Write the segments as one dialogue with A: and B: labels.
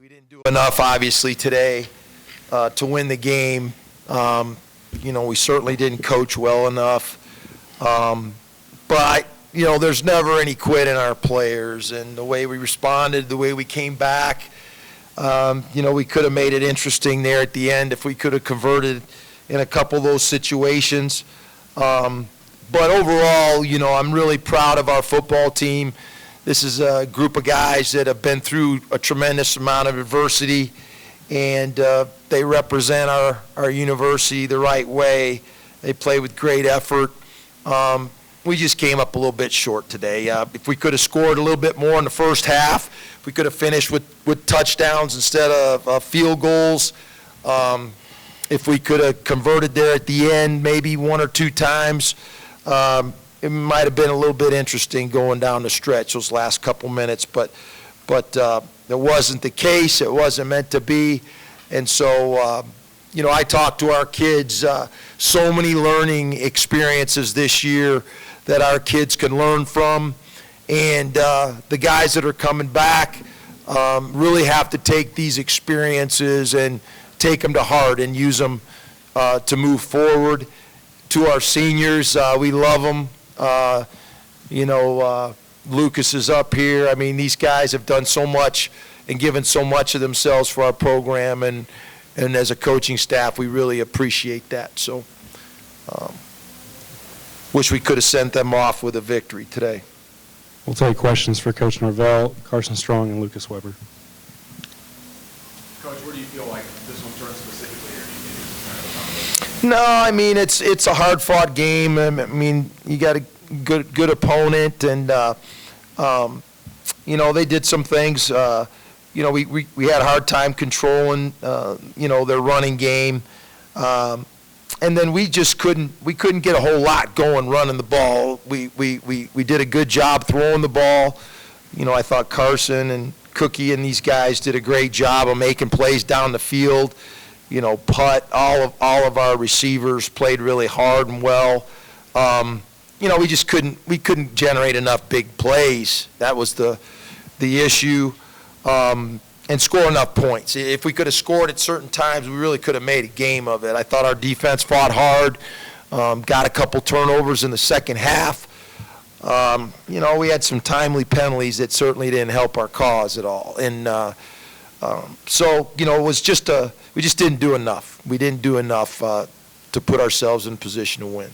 A: We didn't do enough, obviously, today to win the game. We certainly didn't coach well enough. But there's never any quit in our players, and the way we responded, the way we came back, we could have made it interesting there at the end if we could have converted in a couple of those situations. But overall, I'm really proud of our football team. This is a group of guys that have been through a tremendous amount of adversity, and they represent our university the right way. They play with great effort. We just came up a little bit short today. If we could have scored a little bit more in the first half, if we could have finished with touchdowns instead of field goals, if we could have converted there at the end maybe one or two times, it might have been a little bit interesting going down the stretch those last couple minutes, but that wasn't the case. It wasn't meant to be. And so, I talked to our kids, so many learning experiences this year that our kids can learn from. And the guys that are coming back really have to take these experiences and take them to heart and use them to move forward. To our seniors, we love them. Lucas is up here. I mean, these guys have done so much and given so much of themselves for our program, and as a coaching staff, we really appreciate that. So, wish we could have sent them off with a victory today.
B: We'll take questions for Coach Norvell, Carson Strong, and Lucas Weber.
C: Coach, where do you feel like this one turns specifically here?
A: No, I mean, it's a hard-fought game. I mean, you got a good opponent, and they did some things. We had a hard time controlling their running game, and then we couldn't get a whole lot going running the ball. We did a good job throwing the ball. I thought Carson and Cookie and these guys did a great job of making plays down the field. Putt, all of our receivers played really hard and well. We just couldn't generate enough big plays. That was the issue, and score enough points. If we could have scored at certain times, we really could have made a game of it. I thought our defense fought hard, got a couple turnovers in the second half. We had some timely penalties that certainly didn't help our cause at all. And it was just we just didn't do enough. We didn't do enough to put ourselves in position to win.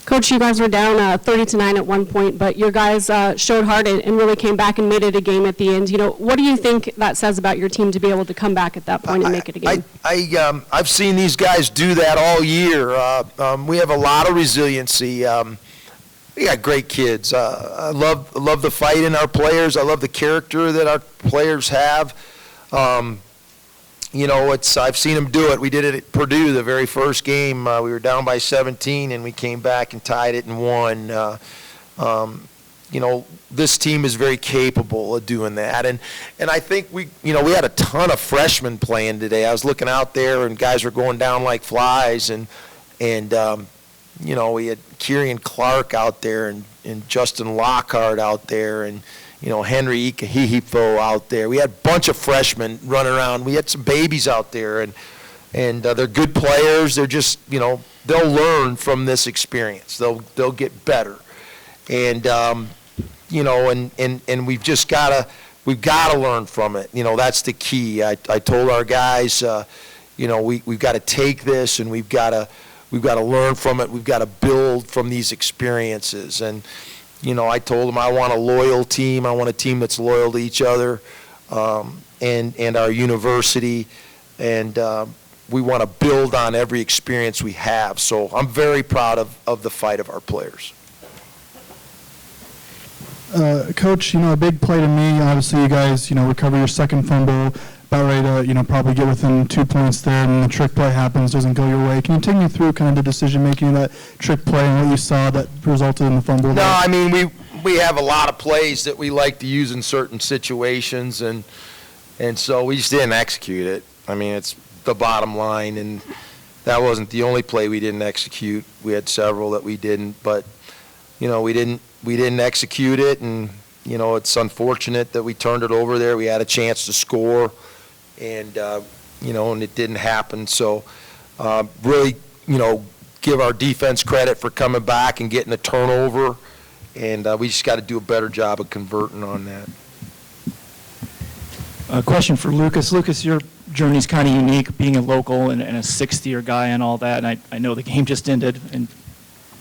D: Coach, you guys were down 30-9 at one point, but your guys showed heart and really came back and made it a game at the end. What do you think that says about your team to be able to come back at that point and make it a game?
A: I've seen these guys do that all year. We have a lot of resiliency. We got great kids. I love the fight in our players. I love the character that our players have. I've seen them do it. We did it at Purdue the very first game. We were down by 17, and we came back and tied it and won. This team is very capable of doing that. And I think we had a ton of freshmen playing today. I was looking out there, and guys were going down like flies. And we had Kieran Clark out there and Justin Lockhart out there and Henry Ikahihifo out there. We had a bunch of freshmen running around. We had some babies out there, and they're good players. They're just, they'll learn from this experience. They'll get better, and and we've just gotta learn from it. That's the key. I told our guys, we've got to take this and we've got to learn from it. We've got to build from these experiences. And I told them I want a loyal team. I want a team that's loyal to each other and our university. And we want to build on every experience we have. So I'm very proud of the fight of our players.
E: Coach, a big play to me, obviously you guys, recover your second fumble, about ready to, probably get within 2 points there, and the trick play happens, doesn't go your way. Can you take me through kind of the decision-making of that trick play and what you saw that resulted in the fumble?
A: No, I mean, we have a lot of plays that we like to use in certain situations, and so we just didn't execute it. I mean, it's the bottom line, and that wasn't the only play we didn't execute. We had several that we didn't, but, we didn't execute it, and It's unfortunate that we turned it over there. We had a chance to score, and and it didn't happen. So really, give our defense credit for coming back and getting a turnover, and we just got to do a better job of converting on that.
F: A question for Lucas. Lucas, your journey's kind of unique, being a local and a sixth-year guy and all that, and I know the game just ended, and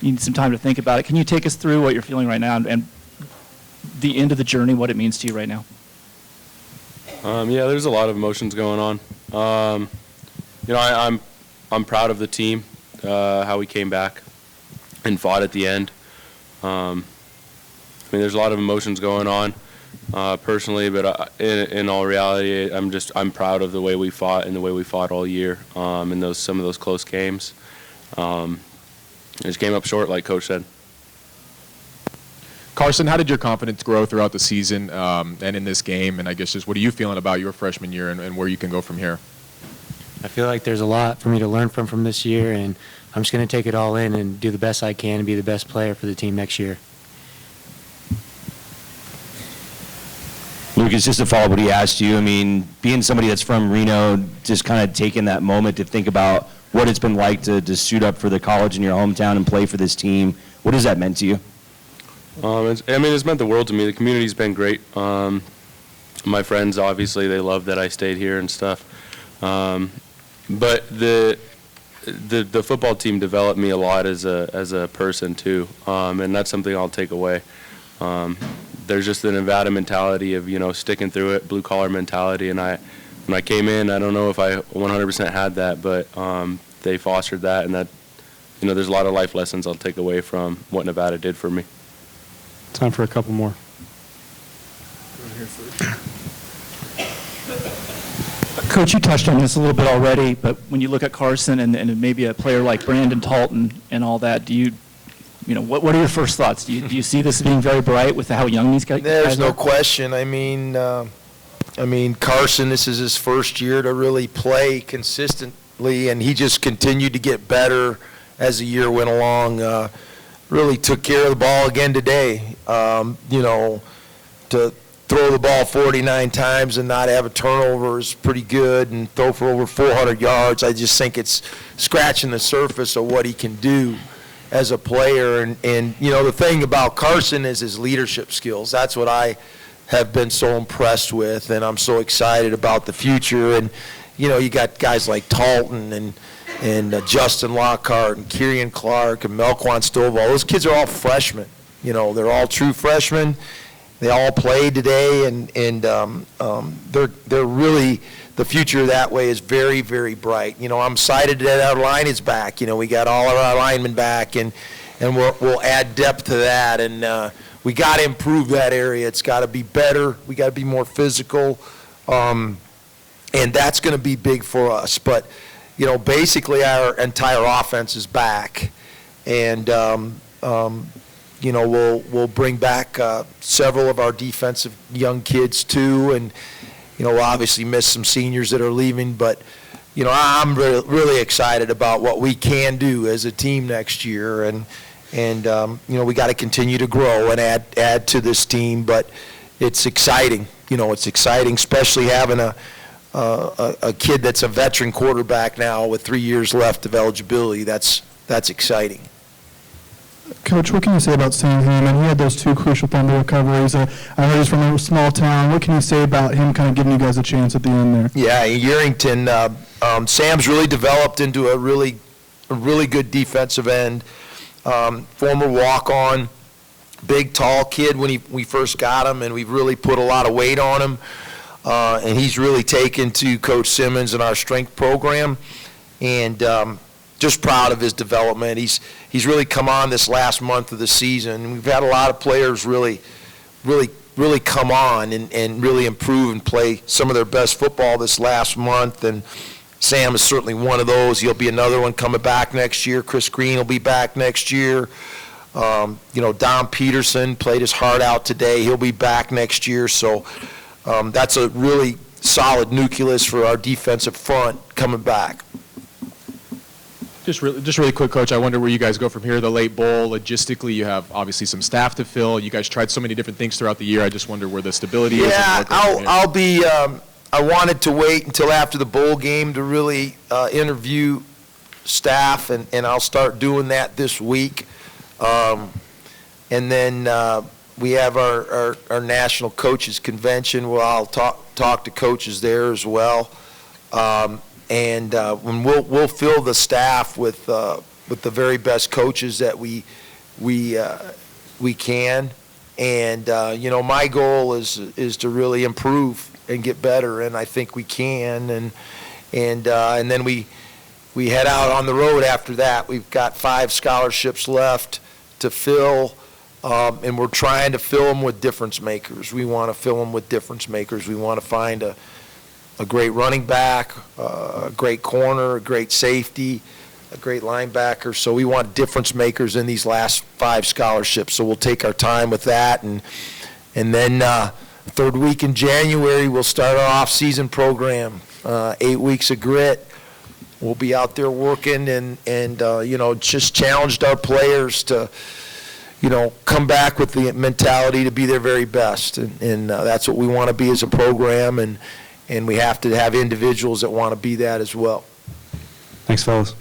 F: you need some time to think about it. Can you take us through what you're feeling right now and the end of the journey, what it means to you right now?
G: Yeah, there's a lot of emotions going on. I'm proud of the team, how we came back and fought at the end. There's a lot of emotions going on personally, but in all reality, I'm proud of the way we fought and the way we fought all year in some of those close games. It just came up short, like Coach said.
H: Carson, how did your confidence grow throughout the season and in this game? And I guess just what are you feeling about your freshman year and where you can go from here?
I: I feel like there's a lot for me to learn from this year, and I'm just going to take it all in and do the best I can and be the best player for the team next year.
J: Lucas, just to follow up what he asked you, being somebody that's from Reno, just kind of taking that moment to think about what it's been like to suit up for the college in your hometown and play for this team, what has that meant to you?
G: It's meant the world to me. The community's been great. My friends, obviously, they love that I stayed here and stuff. But the football team developed me a lot as a person too, and that's something I'll take away. There's just the Nevada mentality of sticking through it, blue collar mentality, and when I came in, I don't know if I 100% had that, but they fostered that, and that there's a lot of life lessons I'll take away from what Nevada did for me.
B: Time for a couple more.
F: Coach, you touched on this a little bit already, but when you look at Carson and maybe a player like Brandon Talton and all that, what are your first thoughts? Do you see this being very bright with how young these guys are?
A: There's no question. Carson, this is his first year to really play consistently, and he just continued to get better as the year went along. Really took care of the ball again today. To throw the ball 49 times and not have a turnover is pretty good, and throw for over 400 yards. I just think it's scratching the surface of what he can do as a player. And the thing about Carson is his leadership skills. That's what I have been so impressed with, and I'm so excited about the future. And, you got guys like Talton and Justin Lockhart and Kieran Clark and Melquan Stovall. Those kids are all freshmen. They're all true freshmen. They all played today, and they're really, the future that way is very, very bright. I'm excited that our line is back. We got all of our linemen back, and we'll add depth to that. And we got to improve that area. It's got to be better. We got to be more physical, and that's going to be big for us. But basically our entire offense is back, and we'll bring back several of our defensive young kids too, and we'll obviously miss some seniors that are leaving, but I'm really excited about what we can do as a team next year, and we got to continue to grow and add to this team, but it's exciting. It's exciting, especially having a kid that's a veteran quarterback now with 3 years left of eligibility. That's exciting.
E: Coach, what can you say about seeing him? And he had those two crucial fumble recoveries. I know he's from a small town. What can you say about him kind of giving you guys a chance at the end there?
A: Yeah, Yerington, Sam's really developed into a really good defensive end. Former walk-on, big, tall kid when we first got him, and we've really put a lot of weight on him. And he's really taken to Coach Simmons and our strength program, and just proud of his development. He's really come on this last month of the season. We've had a lot of players really come on and really improve and play some of their best football this last month, and Sam is certainly one of those. He'll be another one coming back next year. Chris Green will be back next year. Don Peterson played his heart out today. He'll be back next year. So that's a really solid nucleus for our defensive front coming back.
H: Just really quick, Coach, I wonder where you guys go from here. The late bowl, logistically, you have obviously some staff to fill. You guys tried so many different things throughout the year. I just wonder where the stability is.
A: Yeah, I'll be, I wanted to wait until after the bowl game to really interview staff, and I'll start doing that this week. And then we have our national coaches convention where I'll talk to coaches there as well. And when we'll fill the staff with the very best coaches that we can. And my goal is to really improve and get better, and I think we can. And then we head out on the road after that. We've got 5 scholarships left to fill, and we're trying to fill them with difference makers. We want to fill them with difference makers. We want to find a great running back, a great corner, a great safety, a great linebacker. So we want difference makers in these last 5 scholarships. So we'll take our time with that. And then third week in January, we'll start our off-season program, 8 weeks of grit. We'll be out there working and just challenged our players to, come back with the mentality to be their very best. And that's what we want to be as a program. And we have to have individuals that want to be that as well.
B: Thanks, fellas.